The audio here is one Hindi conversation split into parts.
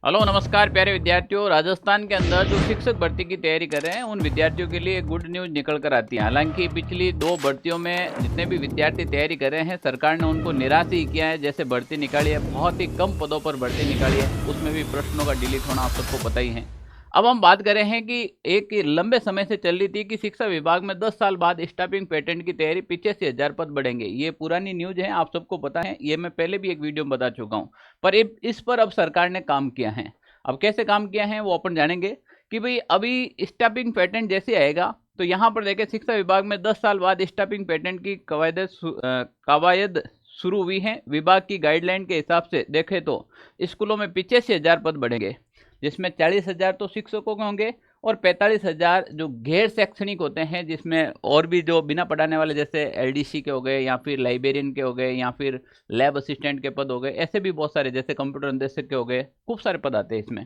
हेलो नमस्कार प्यारे विद्यार्थियों। राजस्थान के अंदर जो शिक्षक भर्ती की तैयारी कर रहे हैं उन विद्यार्थियों के लिए गुड न्यूज़ निकल कर आती है। हालांकि पिछली 2 भर्तियों में जितने भी विद्यार्थी तैयारी कर रहे हैं सरकार ने उनको निराश ही किया है। जैसे भर्ती निकाली है, बहुत ही कम पदों पर भर्ती निकाली है, उसमें भी प्रश्नों का डिलीट होना आप सबको पता ही है। अब हम बात कर रहे हैं कि एक लंबे समय से चल रही थी कि शिक्षा विभाग में 10 साल बाद स्टाफिंग पैटर्न की तैयारी 85,000 पद बढ़ेंगे। ये पुरानी न्यूज है, आप सबको पता है, ये मैं पहले भी एक वीडियो में बता चुका हूँ। पर इस पर अब सरकार ने काम किया है। अब कैसे काम किया है वो अपन जानेंगे कि भाई अभी स्टाफिंग पैटर्न जैसे आएगा तो यहाँ पर देखें शिक्षा विभाग में 10 साल बाद स्टाफिंग पैटर्न की कवायद शुरू हुई है। विभाग की गाइडलाइन के हिसाब से देखें तो स्कूलों में 85,000 पद बढ़ेंगे, जिसमें 40,000 तो शिक्षकों के होंगे और 45,000 जो गैर शैक्षणिक होते हैं, जिसमें और भी जो बिना पढ़ाने वाले जैसे एलडीसी के हो गए या फिर लाइब्रेरियन के हो गए या फिर लैब असिस्टेंट के पद हो गए, ऐसे भी बहुत सारे जैसे कंप्यूटर अनुदेशक के हो गए, खूब सारे पद आते हैं इसमें।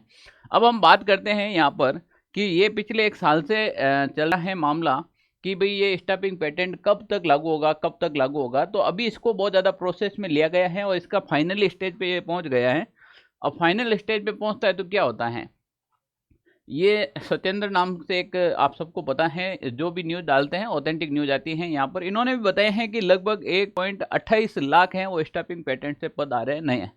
अब हम बात करते हैं यहाँ पर कि ये पिछले 1 साल से चल रहा है मामला कि भाई ये स्टाफिंग पैटर्न कब तक लागू होगा, कब तक लागू होगा। तो अभी इसको बहुत ज़्यादा प्रोसेस में लिया गया है और इसका फाइनल स्टेज पे ये पहुंच गया है। अब फाइनल स्टेज पे पहुंचता है तो क्या होता है, ये सत्येंद्र नाम से एक आप सबको पता है जो भी न्यूज़ डालते हैं ऑथेंटिक न्यूज़ आती है यहाँ पर, इन्होंने भी बताया है कि लगभग 1.28 लाख हैं वो स्टाफिंग पैटर्न से पद आ रहे हैं नए।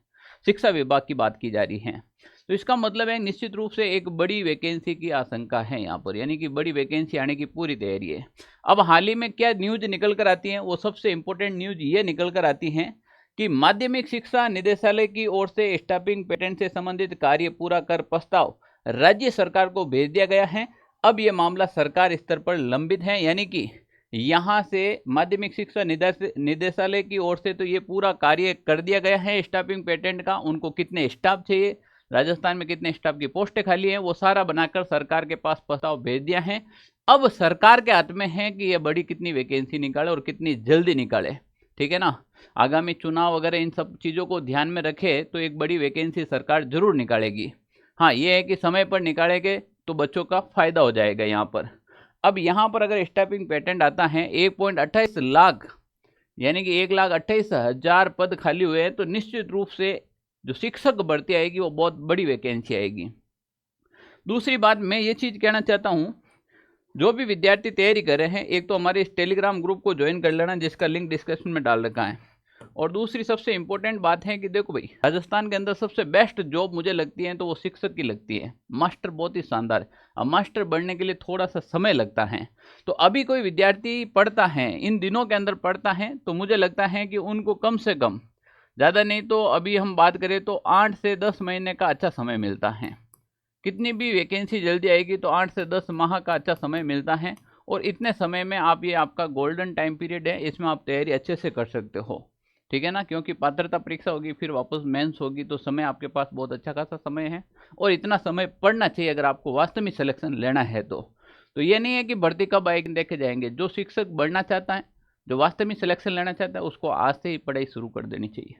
शिक्षा विभाग की बात की जा रही है तो इसका मतलब है निश्चित रूप से एक बड़ी वैकेंसी की आशंका है यहाँ पर, यानी कि बड़ी वैकेंसी आने की पूरी तैयारी है। अब हाल ही में क्या न्यूज़ निकल कर आती है, वो सबसे इंपॉर्टेंट न्यूज़ ये निकल कर आती है कि माध्यमिक शिक्षा निदेशालय की ओर से स्टाफिंग पैटर्न से संबंधित कार्य पूरा कर प्रस्ताव राज्य सरकार को भेज दिया गया है। अब यह मामला सरकार स्तर पर लंबित है, यानी कि यहाँ से माध्यमिक शिक्षा निदेशालय की ओर से तो ये पूरा कार्य कर दिया गया है स्टाफिंग पैटर्न का। उनको कितने स्टाफ चाहिए, राजस्थान में कितने स्टाफ की पोस्टें खाली हैं, वो सारा बनाकर सरकार के पास प्रस्ताव भेज दिया है। अब सरकार के हाथ में है कि ये बड़ी कितनी वैकेंसी निकाले और कितनी जल्दी निकाले। ठीक है ना, आगामी चुनाव वगैरह इन सब चीज़ों को ध्यान में रखे तो एक बड़ी वैकेंसी सरकार जरूर निकालेगी। हाँ, ये है कि समय पर निकालेंगे तो बच्चों का फायदा हो जाएगा यहाँ पर। अब यहाँ पर अगर स्टाफिंग पैटर्न आता है 1.28 लाख, यानी कि 1,28,000 पद खाली हुए हैं, तो निश्चित रूप से जो शिक्षक भर्ती आएगी वो बहुत बड़ी वैकेंसी आएगी। दूसरी बात मैं ये चीज़ कहना चाहता हूँ, जो भी विद्यार्थी तैयारी कर रहे हैं, एक तो हमारे इस टेलीग्राम ग्रुप को ज्वाइन कर लेना जिसका लिंक डिस्क्रिप्शन में डाल रखा है। और दूसरी सबसे इंपॉर्टेंट बात है कि देखो भाई, राजस्थान के अंदर सबसे बेस्ट जॉब मुझे लगती है तो वो शिक्षक की लगती है। मास्टर बहुत ही शानदार है। अब मास्टर बनने के लिए थोड़ा सा समय लगता है, तो अभी कोई विद्यार्थी पढ़ता है, इन दिनों के अंदर पढ़ता है, तो मुझे लगता है कि उनको कम से कम, ज़्यादा नहीं तो अभी हम बात करें तो 8 से 10 महीने का अच्छा समय मिलता है। कितनी भी वैकेंसी जल्दी आएगी तो 8 से 10 माह का अच्छा समय मिलता है। और इतने समय में आप, ये आपका गोल्डन टाइम पीरियड है, इसमें आप तैयारी अच्छे से कर सकते हो। ठीक है ना, क्योंकि पात्रता परीक्षा होगी, फिर वापस मेंस होगी, तो समय आपके पास बहुत अच्छा खासा समय है। और इतना समय पढ़ना चाहिए अगर आपको वास्तव में सिलेक्शन लेना है तो ये नहीं है कि भर्ती कब आएगी देखे जाएंगे। जो शिक्षक बनना चाहता है, जो वास्तव में सिलेक्शन लेना चाहता है, उसको आज से ही पढ़ाई शुरू कर देनी चाहिए।